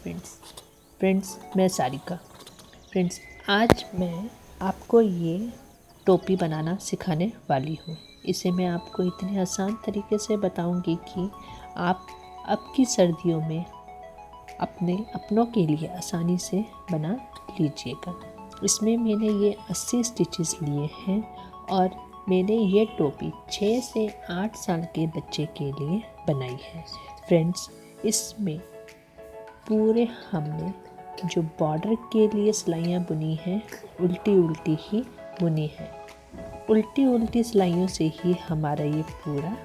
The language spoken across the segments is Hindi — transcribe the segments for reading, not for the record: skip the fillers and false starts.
फ्रेंड्स मैं सारिका। फ्रेंड्स आज मैं आपको ये टोपी बनाना सिखाने वाली हूँ। इसे मैं आपको इतने आसान तरीके से बताऊँगी कि आप अब की सर्दियों में अपनों के लिए आसानी से बना लीजिएगा। इसमें मैंने ये 80 स्टिचेस लिए हैं और मैंने ये टोपी 6 से 8 साल के बच्चे के लिए बनाई है। फ्रेंड्स इसमें पूरे हमने जो बॉर्डर के लिए सिलाइयाँ बुनी हैं उल्टी उल्टी ही बुनी है। उल्टी उल्टी सिलाइयों से ही हमारा ये पूरा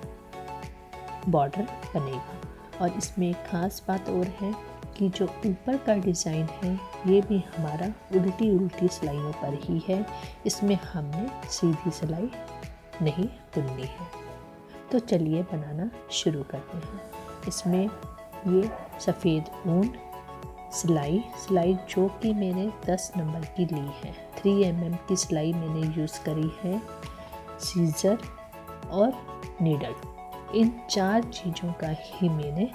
बॉर्डर बनेगा। और इसमें एक ख़ास बात और है कि जो ऊपर का डिज़ाइन है ये भी हमारा उल्टी उल्टी सिलाइयों पर ही है। इसमें हमने सीधी सिलाई नहीं बुननी है। तो चलिए बनाना शुरू करते हैं। इसमें ये सफ़ेद ऊन सिलाई जो कि मैंने 10 नंबर की ली है। 3 mm की सिलाई मैंने यूज़ करी है। सीज़र और नीडल, इन 4 चीज़ों का ही मैंने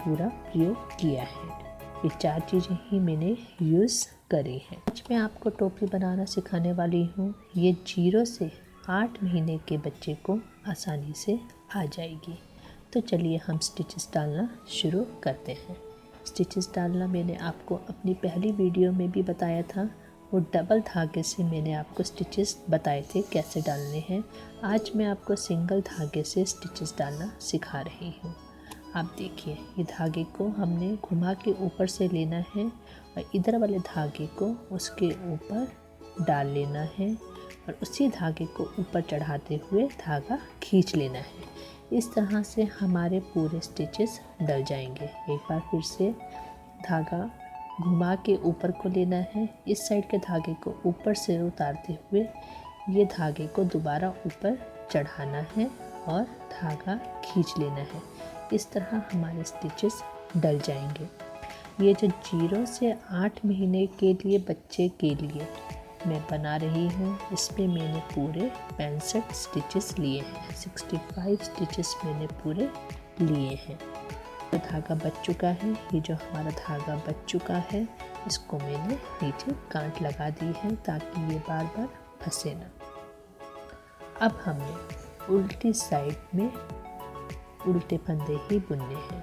पूरा प्रयोग किया है। ये 4 चीज़ें ही मैंने यूज़ करी हैं। आज मैं आपको टोपी बनाना सिखाने वाली हूँ। ये 0 से 8 महीने के बच्चे को आसानी से आ जाएगी। तो चलिए हम स्टिचेस डालना शुरू करते हैं। स्टिचेस डालना मैंने आपको अपनी पहली वीडियो में भी बताया था। वो डबल धागे से मैंने आपको स्टिचेस बताए थे कैसे डालने हैं। आज मैं आपको सिंगल धागे से स्टिचेस डालना सिखा रही हूँ। आप देखिए, ये धागे को हमने घुमा के ऊपर से लेना है और इधर वाले धागे को उसके ऊपर डाल लेना है और उसी धागे को ऊपर चढ़ाते हुए धागा खींच लेना है। इस तरह से हमारे पूरे स्टिचेस डल जाएंगे। एक बार फिर से धागा घुमा के ऊपर को लेना है। इस साइड के धागे को ऊपर से उतारते हुए ये धागे को दोबारा ऊपर चढ़ाना है और धागा खींच लेना है। इस तरह हमारे स्टिचेस डल जाएंगे। ये जो 0 से 8 महीने के लिए बच्चे के लिए मैं बना रही हूँ, इसमें मैंने पूरे 65 स्टिचेस लिए हैं। 65 स्टिचेस मैंने पूरे लिए हैं। तो धागा बच चुका है। ये जो हमारा धागा बच चुका है इसको मैंने नीचे गांठ लगा दी है ताकि ये बार बार फंसे ना। अब हमने उल्टी साइड में उल्टे फंदे ही बुनने हैं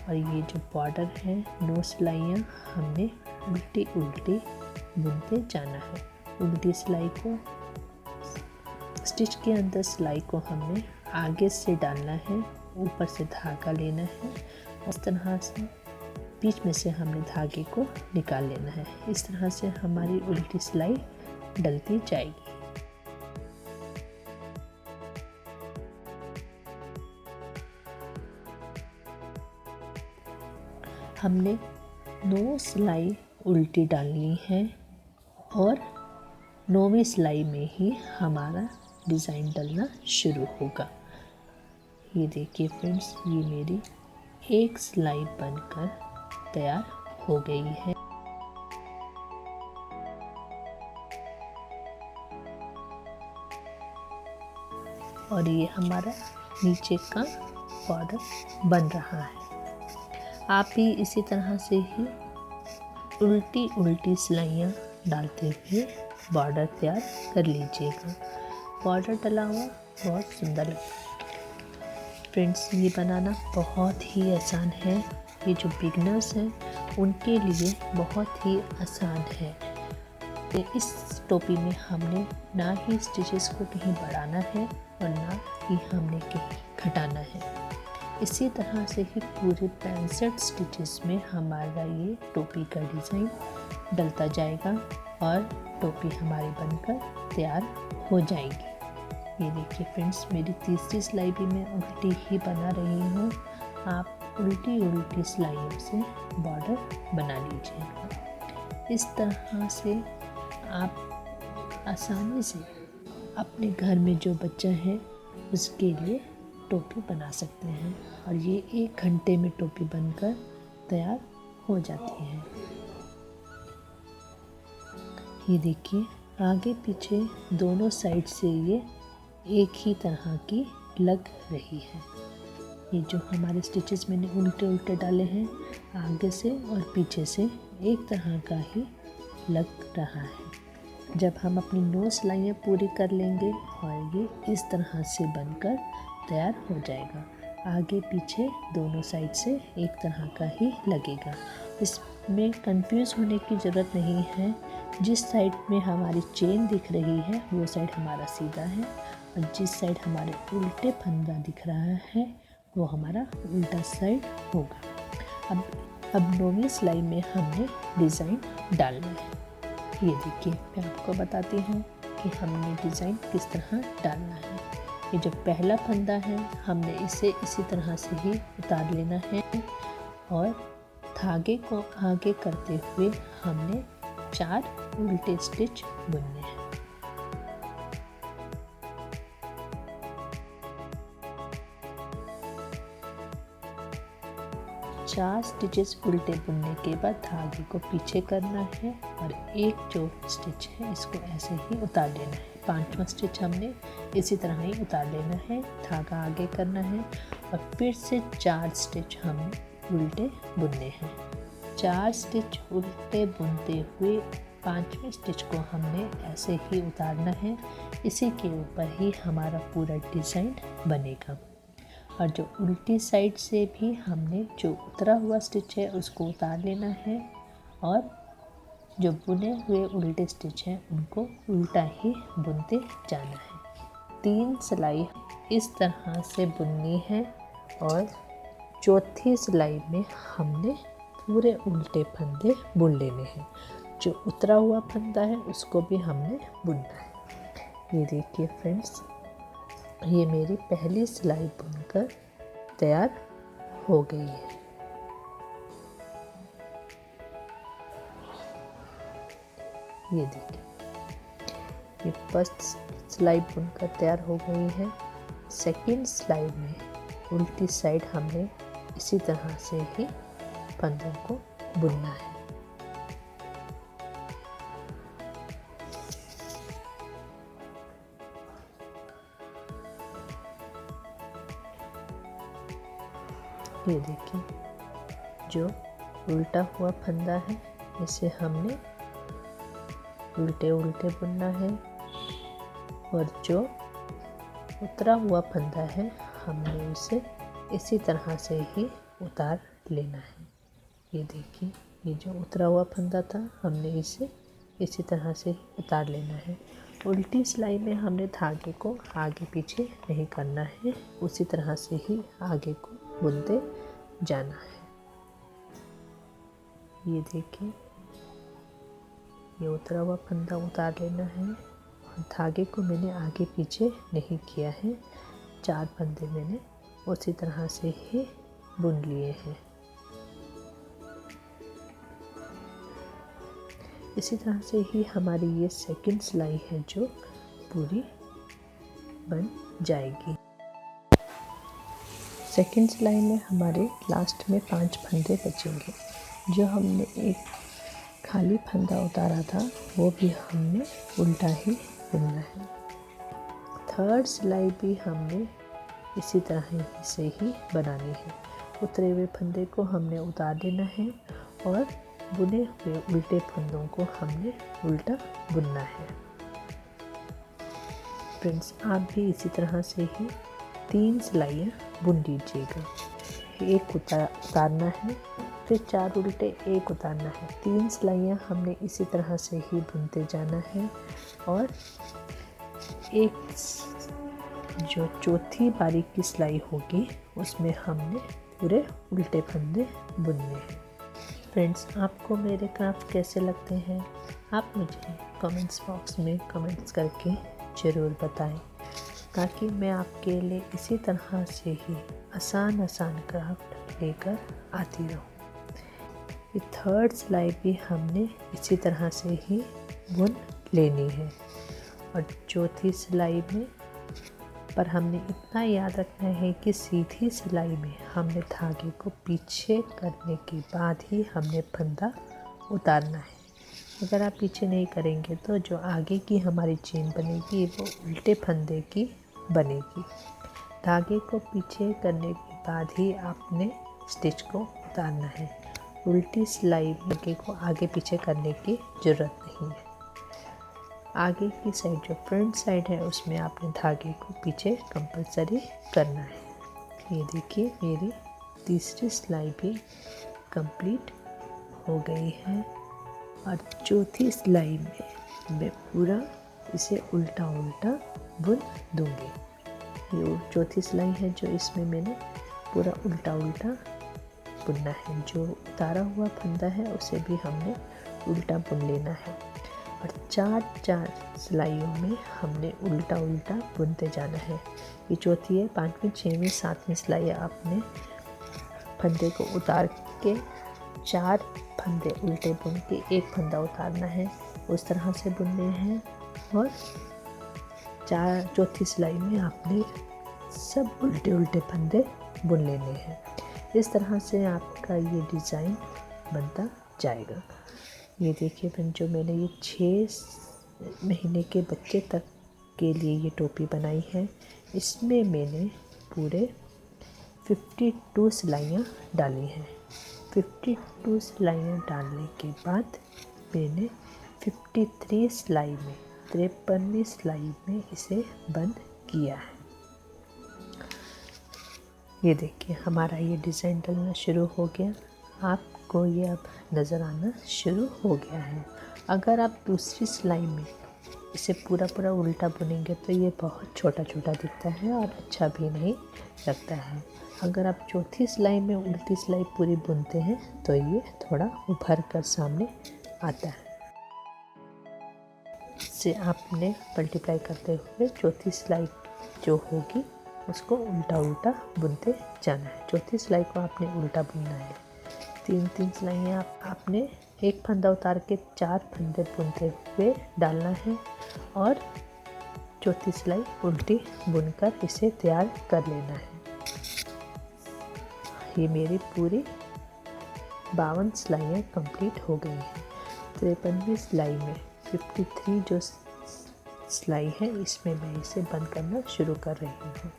और ये जो बॉर्डर है 9 सिलाइयाँ हमने उल्टी उल्टी बुनते जाना है। उल्टी सिलाई को स्टिच के अंदर सिलाई को हमने आगे से डालना है, ऊपर से धागा लेना है। इस तरह से बीच में से हमने धागे को निकाल लेना है। इस तरह से हमारी उल्टी सिलाई डलती जाएगी। हमने 9 सिलाई उल्टी डालनी है और 9वीं सिलाई में ही हमारा डिज़ाइन डलना शुरू होगा। ये देखिए फ्रेंड्स, ये मेरी एक सिलाई बनकर तैयार हो गई है। और ये हमारा नीचे का बॉर्डर बन रहा है। आप भी इसी तरह से ही उल्टी उल्टी सिलाइयाँ डालते हुए बॉर्डर तैयार कर लीजिएगा। बॉर्डर डला हुआ बहुत सुंदर लगता है। फ्रेंड्स ये बनाना बहुत ही आसान है। ये जो बिगनर्स हैं उनके लिए बहुत ही आसान है। इस टोपी में हमने ना ही स्टिचेस को कहीं बढ़ाना है और ना ही हमने कहीं घटाना है। इसी तरह से ही पूरे 65 स्टिचेस में हमारा ये टोपी का डिज़ाइन डलता जाएगा और टोपी हमारी बनकर तैयार हो जाएगी। ये देखिए फ्रेंड्स, मेरी तीसरी सिलाई भी मैं उल्टी ही बना रही हूँ। आप उल्टी उल्टी सिलाइयों से बॉर्डर बना लीजिएगा। इस तरह से आप आसानी से अपने घर में जो बच्चा है उसके लिए टोपी बना सकते हैं और ये 1 घंटे में टोपी बनकर तैयार हो जाती है। ये देखिए, आगे पीछे दोनों साइड से ये एक ही तरह की लग रही है। ये जो हमारे स्टिचेस मैंने उल्टे उल्टे डाले हैं, आगे से और पीछे से एक तरह का ही लग रहा है। जब हम अपनी 9 सिलाइयाँ पूरी कर लेंगे और ये इस तरह से बनकर तैयार हो जाएगा। आगे पीछे दोनों साइड से एक तरह का ही लगेगा। इसमें कंफ्यूज होने की ज़रूरत नहीं है। जिस साइड में हमारी चेन दिख रही है वो साइड हमारा सीधा है, और जिस साइड हमारे उल्टे फंदा दिख रहा है वो हमारा उल्टा साइड होगा। अब 9वीं सिलाई में हमने डिज़ाइन डालना है। ये देखिए, मैं आपको बताती हूँ कि हमने डिज़ाइन किस तरह डालना है। ये जो पहला फंदा है हमने इसे इसी तरह से ही उतार लेना है, और धागे को आगे करते हुए हमने 4 उल्टे स्टिच बुनने हैं। चार स्टिचेस उल्टे बुनने के बाद धागे को पीछे करना है और एक जो स्टिच है इसको ऐसे ही उतार लेना है। 5वां स्टिच हमने इसी तरह ही उतार लेना है, धागा आगे करना है और फिर से 4 स्टिच हमें उल्टे बुनने हैं। 4 स्टिच उल्टे बुनते हुए 5वें स्टिच को हमने ऐसे ही उतारना है। इसी के ऊपर ही हमारा पूरा डिज़ाइन बनेगा। और जो उल्टी साइड से भी हमने जो उतरा हुआ स्टिच है उसको उतार लेना है, और जो बुने हुए उल्टे स्टिच हैं उनको उल्टा ही बुनते जाना है। 3 सिलाई इस तरह से बुननी है, और चौथी सिलाई में हमने पूरे उल्टे फंदे बुन लेने हैं। जो उतरा हुआ फंदा है उसको भी हमने बुनना है। ये देखिए फ्रेंड्स, ये मेरी पहली सिलाई बुनकर तैयार हो गई है। ये देखिए, ये फर्स्ट सिलाई बुनकर तैयार हो गई है। सेकंड सिलाई में उल्टी साइड हमने इसी तरह से ही फंदों को बुनना है। ये देखिए, जो उल्टा हुआ फंदा है इसे हमने उल्टे उल्टे बुनना है, और जो उतरा हुआ फंदा है हमने इसे इसी तरह से ही उतार लेना है। ये देखिए, ये जो उतरा हुआ फंदा था हमने इसे इसी तरह से ही उतार लेना है। उल्टी सिलाई में हमने धागे को आगे पीछे नहीं करना है, उसी तरह से ही आगे को बुनते जाना है। ये देखिए, ये उतरा हुआ फंदा उतार लेना है, और धागे को मैंने आगे पीछे नहीं किया है। 4 फंदे मैंने उसी तरह से ही बुन लिए हैं। इसी तरह से ही हमारी ये सेकंड सिलाई है जो पूरी बन जाएगी। सेकंड सिलाई में हमारे लास्ट में 5 फंदे बचेंगे। जो हमने एक खाली फंदा उतारा था वो भी हमने उल्टा ही बुनना है। थर्ड सिलाई भी हमने इसी तरह से ही बनानी है। उतरे हुए फंदे को हमने उतार देना है, और बुने हुए उल्टे फंदों को हमने उल्टा बुनना है। फ्रेंड्स, आप भी इसी तरह से ही 3 सिलाइयाँ बुन लीजिएगा। एक उतारना है, फिर 4 उल्टे, एक उतारना है। 3 सिलाइयाँ हमने इसी तरह से ही बुनते जाना है, और एक जो चौथी बारी की सिलाई होगी उसमें हमने पूरे उल्टे फंदे बुनने हैं। फ्रेंड्स, आपको मेरे क्राफ्ट कैसे लगते हैं आप मुझे कमेंट्स बॉक्स में कमेंट्स करके ज़रूर बताएं, ताकि मैं आपके लिए इसी तरह से ही आसान क्राफ्ट लेकर आती रहूं। ये थर्ड सिलाई भी हमने इसी तरह से ही बुन लेनी है, और चौथी सिलाई में पर हमने इतना याद रखना है कि सीधी सिलाई में हमने धागे को पीछे करने के बाद ही हमने फंदा उतारना है। अगर आप पीछे नहीं करेंगे तो जो आगे की हमारी चेन बनेगी वो उल्टे फंदे की बनेगी। धागे को पीछे करने के बाद ही आपने स्टिच को उतारना है। उल्टी सिलाई धागे को आगे पीछे करने की ज़रूरत नहीं है। आगे की साइड जो फ्रंट साइड है उसमें आपने धागे को पीछे कंपलसरी करना है। ये देखिए मेरी तीसरी सिलाई भी कंप्लीट हो गई है और चौथी सिलाई में मैं पूरा इसे उल्टा उल्टा बुन दूंगी। ये चौथी सिलाई है जो इसमें मैंने पूरा उल्टा उल्टा बुनना है। जो उतारा हुआ फंदा है उसे भी हमने उल्टा बुन लेना है और चार सिलाइयों में हमने उल्टा उल्टा बुनते जाना है। ये चौथी है, 5वीं 6वीं 7वीं सिलाई आपने फंदे को उतार के 4 फंदे उल्टे बुन के 1 फंदा उतारना है, उस तरह से बुनने हैं। और चौथी सिलाई में आपने सब उल्टे उल्टे फंदे बुन लेने हैं। इस तरह से आपका ये डिज़ाइन बनता जाएगा। ये देखिए फ्रेंड, जो मैंने ये 6 महीने के बच्चे तक के लिए ये टोपी बनाई है, इसमें मैंने पूरे 52 सिलाइयाँ डाली हैं। 52 सिलाइयाँ डालने के बाद मैंने 53 सिलाई में 53वीं सिलाई में इसे बंद किया है। ये देखिए हमारा ये डिज़ाइन डलना शुरू हो गया। आपको ये अब नज़र आना शुरू हो गया है। अगर आप दूसरी सिलाई में इसे पूरा उल्टा बुनेंगे तो ये बहुत छोटा छोटा दिखता है और अच्छा भी नहीं लगता है। अगर आप चौथी सिलाई में उल्टी सिलाई पूरी बुनते हैं तो ये थोड़ा उभर कर सामने आता है। इससे आपने मल्टीप्लाई करते हुए चौथी सिलाई जो होगी उसको उल्टा उल्टा बुनते जाना है। चौथी सिलाई को आपने उल्टा बुनना है। 3 सिलाइयाँ आपने एक फंदा उतार के 4 फंदे बुनते हुए डालना है और चौथी सिलाई उल्टी बुनकर इसे तैयार कर लेना है। ये मेरी पूरी 52 सिलाइयाँ कंप्लीट हो गई हैं। 53वीं सिलाई में 53 जो सिलाई है इसमें मैं इसे बंद करना शुरू कर रही हूँ।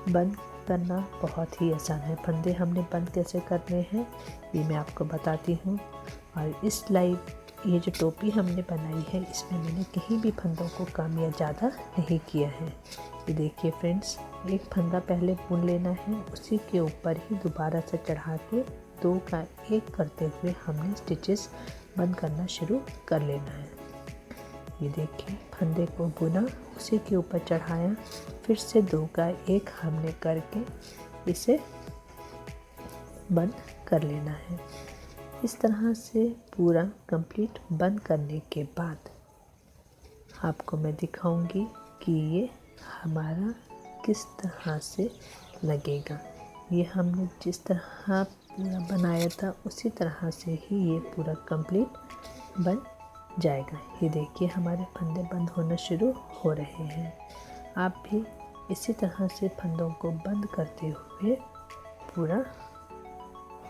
बंद करना बहुत ही आसान है। फंदे हमने बंद कैसे करने हैं ये मैं आपको बताती हूँ। और इस सिलाई ये जो टोपी हमने बनाई है इसमें मैंने कहीं भी फंदों को कम या ज़्यादा नहीं किया है। ये देखिए फ्रेंड्स, एक फंदा पहले बुन लेना है, उसी के ऊपर ही दोबारा से चढ़ा के 2 का 1 करते हुए हमने स्टिचेस बंद करना शुरू कर लेना है। ये देखिए फंदे को बुना, उसी के ऊपर चढ़ाया, फिर से 2 का 1 हमने करके इसे बंद कर लेना है। इस तरह से पूरा कंप्लीट बंद करने के बाद आपको मैं दिखाऊंगी कि ये हमारा किस तरह से लगेगा। ये हमने जिस तरह पूरा बनाया था उसी तरह से ही ये पूरा कंप्लीट बन जाएगा। ये देखिए हमारे फंदे बंद होना शुरू हो रहे हैं। आप भी इसी तरह से फंदों को बंद करते हुए पूरा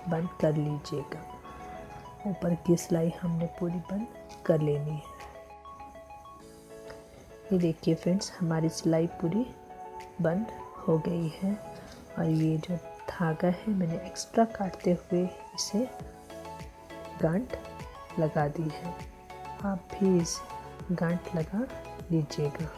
बंद कर लीजिएगा। ऊपर की सिलाई हमने पूरी बंद कर लेनी है। ये देखिए फ्रेंड्स, हमारी सिलाई पूरी बंद हो गई है और ये जो धागा है मैंने एक्स्ट्रा काटते हुए इसे गांठ लगा दी है। आप भी इस गांठ लगा लीजिएगा।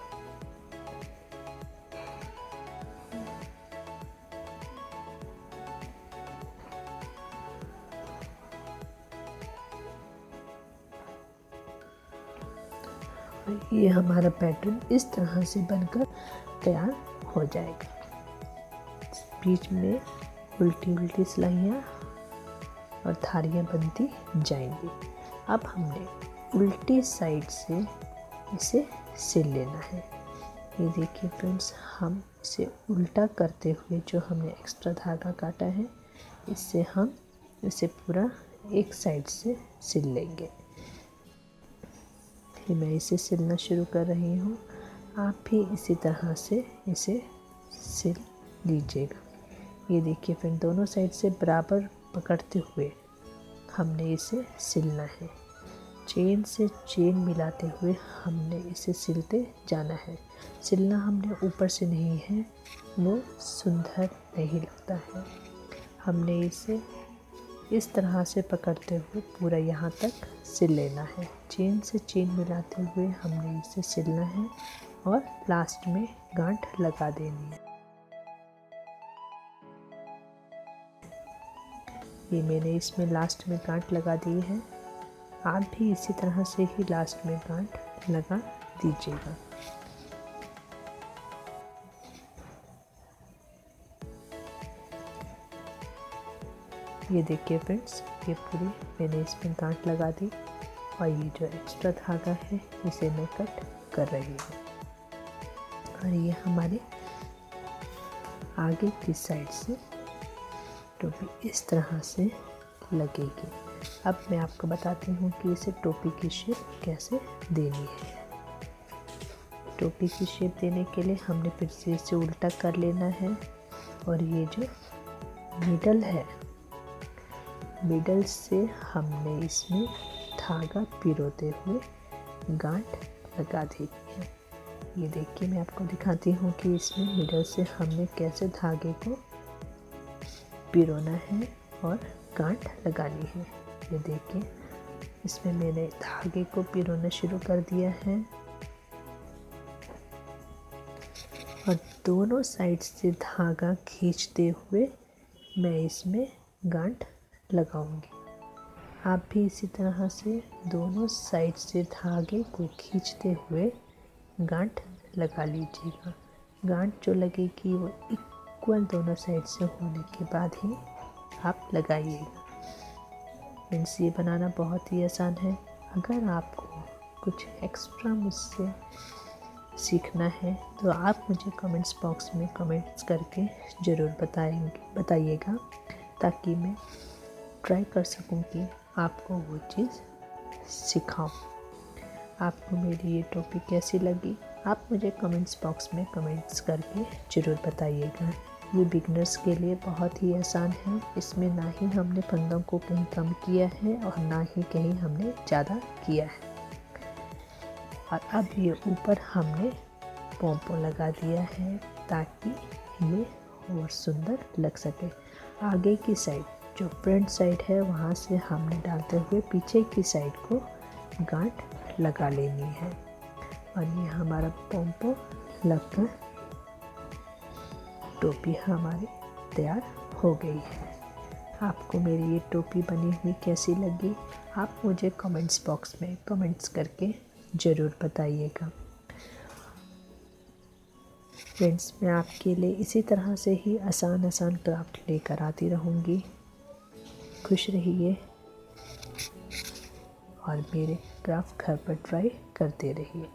ये हमारा पैटर्न इस तरह से बनकर तैयार हो जाएगा। बीच में उल्टी उल्टी सिलाइयाँ और धारियाँ बनती जाएंगी। अब हमने उल्टी साइड से इसे सिल लेना है। ये देखिए फ्रेंड्स, हम इसे उल्टा करते हुए जो हमने एक्स्ट्रा धागा काटा है इससे हम इसे पूरा एक साइड से सिल लेंगे। फिर मैं इसे सिलना शुरू कर रही हूँ। आप भी इसी तरह से इसे सिल लीजिएगा। ये देखिए फ्रेंड, दोनों साइड से बराबर पकड़ते हुए हमने इसे सिलना है। चेन से चेन मिलाते हुए हमने इसे सिलते जाना है। सिलना हमने ऊपर से नहीं है, वो सुंदर नहीं लगता है। हमने इसे इस तरह से पकड़ते हुए पूरा यहाँ तक सिल लेना है। चेन से चेन मिलाते हुए हमने इसे सिलना है और लास्ट में गांठ लगा देनी है। ये मैंने इसमें लास्ट में गांठ लगा दी है। आप भी इसी तरह से ही लास्ट में गांठ लगा दीजिएगा। ये देखिए फ्रेंड्स, ये पूरी मैंने इसमें गांठ लगा दी और ये जो एक्स्ट्रा धागा है इसे मैं कट कर रही हूँ। और ये हमारे आगे की साइड से टोपी इस तरह से लगेगी। अब मैं आपको बताती हूँ कि इसे टोपी की शेप कैसे देनी है। टोपी की शेप देने के लिए हमने फिर से इसे उल्टा कर लेना है और ये जो मिडल है, मिडल से हमने इसमें धागा पिरोते हुए गांठ लगा देनी है। ये देखिए, मैं आपको दिखाती हूँ कि इसमें मिडल से हमने कैसे धागे को पिरोना है और गांठ लगानी है। ये देखिए, इसमें मैंने धागे को पिरोना शुरू कर दिया है और दोनों साइड से धागा खींचते हुए मैं इसमें गांठ लगाऊंगी। आप भी इसी तरह से दोनों साइड से धागे को खींचते हुए गांठ लगा लीजिएगा। गांठ जो लगेगी वो इक्वल दोनों साइड से होने के बाद ही आप लगाइएगा। फ्रेंड्स, ये बनाना बहुत ही आसान है। अगर आपको कुछ एक्स्ट्रा मुझसे सीखना है तो आप मुझे कमेंट्स बॉक्स में कमेंट्स करके ज़रूर बताइएगा, ताकि मैं ट्राई कर सकूं कि आपको वो चीज़ सिखाऊं। आपको मेरी ये टोपी कैसी लगी, आप मुझे कमेंट्स बॉक्स में कमेंट्स करके ज़रूर बताइएगा। ये बिगनर्स के लिए बहुत ही आसान है। इसमें ना ही हमने फंदों को कहीं कम किया है और ना ही कहीं हमने ज़्यादा किया है। और अब ये ऊपर हमने पोंपो लगा दिया है ताकि ये और सुंदर लग सके। आगे की साइड जो फ्रंट साइड है वहाँ से हमने डालते हुए पीछे की साइड को गांठ लगा लेनी है और ये हमारा पोंपो लगकर टोपी हमारी तैयार हो गई है। आपको मेरी ये टोपी बनी हुई कैसी लगी, आप मुझे कमेंट्स बॉक्स में कमेंट्स करके ज़रूर बताइएगा। फ्रेंड्स, मैं आपके लिए इसी तरह से ही आसान क्राफ्ट लेकर आती रहूँगी। खुश रहिए और मेरे क्राफ्ट घर पर ट्राई करते रहिए।